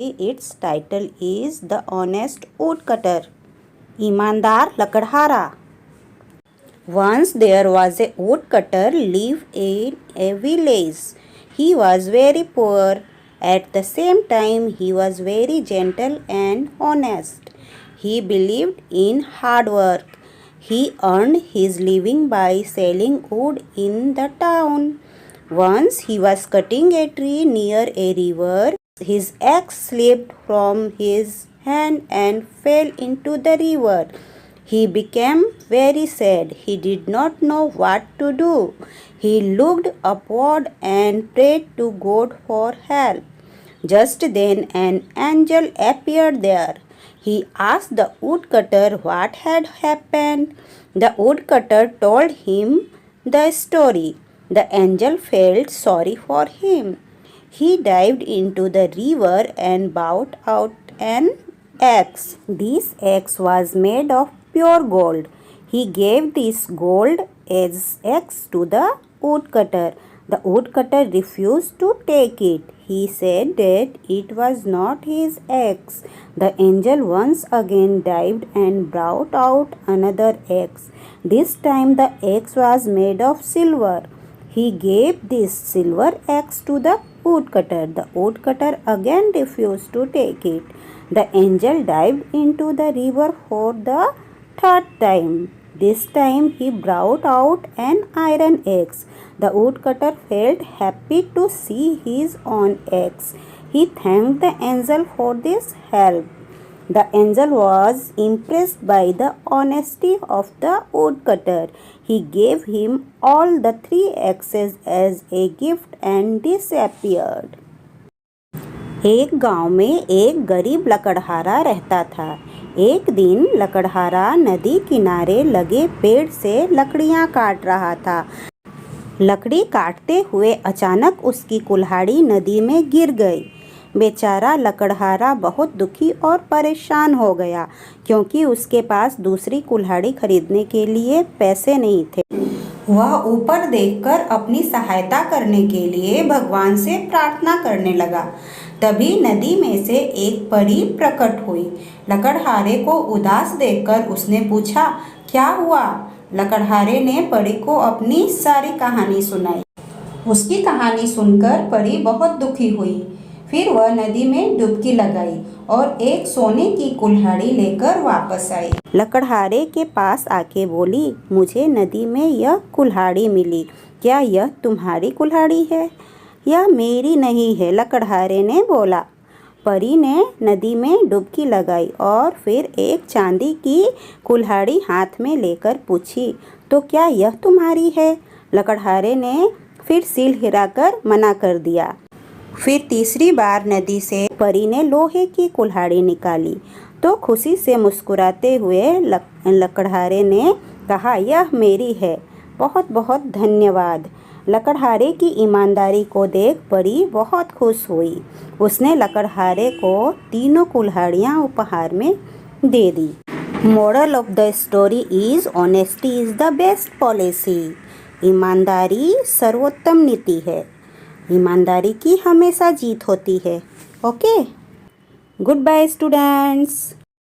story, its title is The Honest Woodcutter. ईमानदार लकड़हारा. Once there was a woodcutter lived in a village. He was very poor. At the same time, he was very gentle and honest. He believed in hard work. He earned his living by selling wood in the town. Once he was cutting a tree near a river. His axe slipped from his hand and fell into the river. He became very sad. He did not know what to do. He looked upward and prayed to God for help. Just then an angel appeared there. He asked the woodcutter what had happened. The woodcutter told him the story. The angel felt sorry for him. He dived into the river and brought out an axe. This axe was made of pure gold. He gave this gold as axe to the woodcutter. The woodcutter refused to take it. He said that it was not his axe. The angel once again dived and brought out another axe. This time the axe was made of silver. He gave this silver axe to the woodcutter. The woodcutter again refused to take it. The angel dived into the river for the third time. This time he brought out an iron axe. The woodcutter felt happy to see his own axe. He thanked the angel for this help. The angel was impressed by the honesty of the woodcutter. He gave him all the 3 axes as a gift and disappeared. एक गांव में एक गरीब लकड़हारा रहता था. एक दिन लकड़हारा नदी किनारे लगे पेड़ से लकड़ियां काट रहा था. लकड़ी काटते हुए अचानक उसकी कुल्हाड़ी नदी में गिर गई. बेचारा लकड़हारा बहुत दुखी और परेशान हो गया क्योंकि उसके पास दूसरी कुल्हाड़ी खरीदने के लिए पैसे नहीं थे. वह ऊपर देखकर अपनी सहायता करने के लिए भगवान से प्रार्थना करने लगा. तभी नदी में से एक परी प्रकट हुई. लकड़हारे को उदास देखकर उसने पूछा, क्या हुआ? लकड़हारे ने परी को अपनी सारी कहानी सुनाई. उसकी कहानी सुनकर परी बहुत दुखी हुई. फिर वह नदी में डुबकी लगाई और एक सोने की कुल्हाड़ी लेकर वापस आई. लकड़हारे के पास आके बोली, मुझे नदी में यह कुल्हाड़ी मिली. क्या यह तुम्हारी कुल्हाड़ी है? यह मेरी नहीं है, लकड़हारे ने बोला. परी ने नदी में डुबकी लगाई और फिर एक चांदी की कुल्हाड़ी हाथ में लेकर पूछी, तो क्या यह तुम्हारी है? लकड़हारे ने फिर सिर हिलाकर मना कर दिया. फिर तीसरी बार नदी से परी ने लोहे की कुल्हाड़ी निकाली तो खुशी से मुस्कुराते हुए लकड़हारे ने कहा, यह मेरी है, बहुत बहुत धन्यवाद. लकड़हारे की ईमानदारी को देख परी बहुत खुश हुई. उसने लकड़हारे को तीनों कुल्हाड़ियाँ उपहार में दे दी. Moral of the story is honesty is the best policy. ईमानदारी सर्वोत्तम नीति है. ईमानदारी की हमेशा जीत होती है. Okay, good bye students.